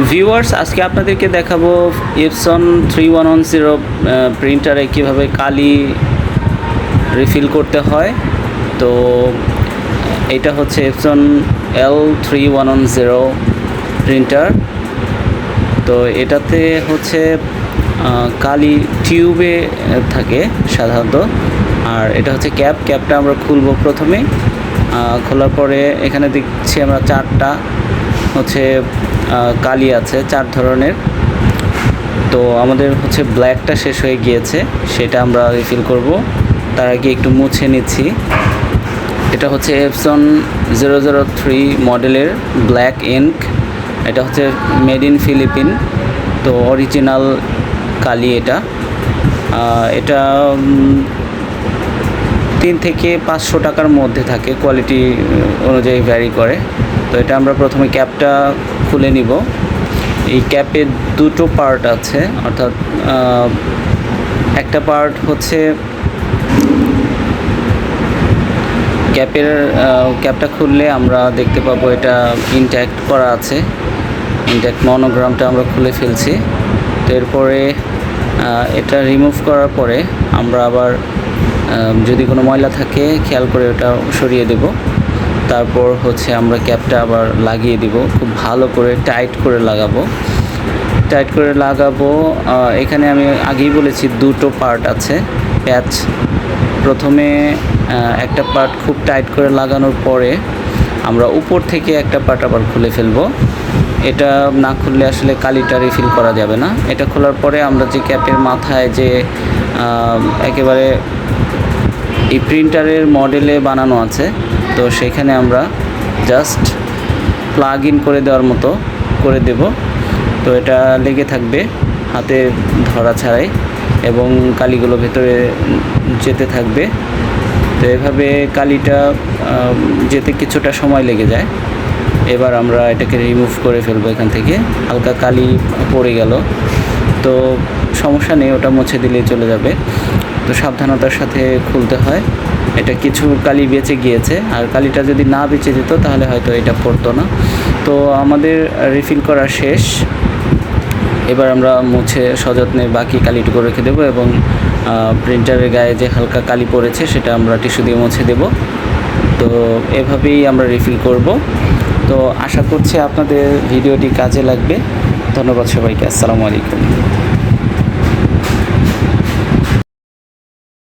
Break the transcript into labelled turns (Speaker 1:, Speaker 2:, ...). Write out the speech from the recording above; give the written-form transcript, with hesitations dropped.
Speaker 1: Viewers, আজকে আপনাদেরকে দেখাবো এপসন 3110 প্রিন্টারে কীভাবে কালি রিফিল করতে হয়। তো এটা হচ্ছে এপসন L3110 প্রিন্টার। তো এটাতে হচ্ছে কালি টিউবে থাকে সাধারণত, আর এটা হচ্ছে ক্যাপটা আমরা খুলবো প্রথমে। খোলার পরে এখানে দেখছি আমরা চারটা হচ্ছে কালি আছে, 4 ধরনের। তো আমাদের হচ্ছে ব্ল্যাকটা শেষ হয়ে গিয়েছে, সেটা আমরা রিফিল করব। তার আগে একটু মুছে নিচ্ছি। এটা হচ্ছে এপসন 003 মডেলের ব্ল্যাক ইঙ্ক। এটা হচ্ছে মেড ইন ফিলিপিন, তো অরিজিনাল কালি এটা। এটা 3 থেকে 500 টাকার মধ্যে থাকে, কোয়ালিটি অনুযায়ী ভ্যারি করে। তো এটা আমরা প্রথমে ক্যাপটা খুলে নিব। এই ক্যাপের দুটো পার্ট আছে, অর্থাৎ একটা পার্ট হচ্ছে ক্যাপটা খুললে আমরা দেখতে পাবো এটা ইনট্যাক্ট করা আছে। ইনট্যাক্ট মনোগ্রামটা আমরা খুলে ফেলছি। তো এরপরে এটা রিমুভ করার পরে আমরা আবার যদি কোনো ময়লা থাকে খেয়াল করে ওটা সরিয়ে দেব। তারপর হচ্ছে আমরা ক্যাপটা আবার লাগিয়ে দিব, খুব ভালো করে টাইট করে লাগাবো। এখানে আমি আগেই বলেছি দুটো পার্ট আছে প্যাচ। প্রথমে একটা পার্ট খুব টাইট করে লাগানোর পরে আমরা উপর থেকে একটা পার্ট আবার খুলে ফেলবো। এটা না খুললে আসলে কালিটা রিফিল করা যাবে না। এটা খোলার পরে আমরা যে ক্যাপের মাথায় যে একেবারে এই প্রিন্টারের মডেলে বানানো আছে, তো সেখানে আমরা জাস্ট প্লাগ ইন করে দেওয়ার মতো করে দেব। তো এটা লেগে থাকবে হাতে ধরা ছাড়াই, এবং কালিগুলো ভেতরে যেতে থাকবে। তো এভাবে কালিটা যেতে কিছুটা সময় লেগে যায়। এবার আমরা এটাকে রিমুভ করে ফেলবো এখান থেকে। হালকা কালি পড়ে গেল, তো সমস্যা নেই, ওটা মুছে দিলেই চলে যাবে। তো সাবধানতার সাথে খুলতে হয়। এটা কিছু কালি বেঁচে গিয়েছে, আর কালিটা যদি না বেঁচে যেত তাহলে হয়তো এটা পড়তো না। তো আমাদের রিফিল করা শেষ। এবার আমরা মুছে সযত্নে বাকি কালিটুকু রেখে দেবো, এবং প্রিন্টারের গায়ে যে হালকা কালি পড়েছে সেটা আমরা টিস্যু দিয়ে মুছে দেব। তো এভাবেই আমরা রিফিল করব। তো আশা করছি আপনাদের ভিডিওটি কাজে লাগবে। ধন্যবাদ সবাইকে। আসসালামু আলাইকুম।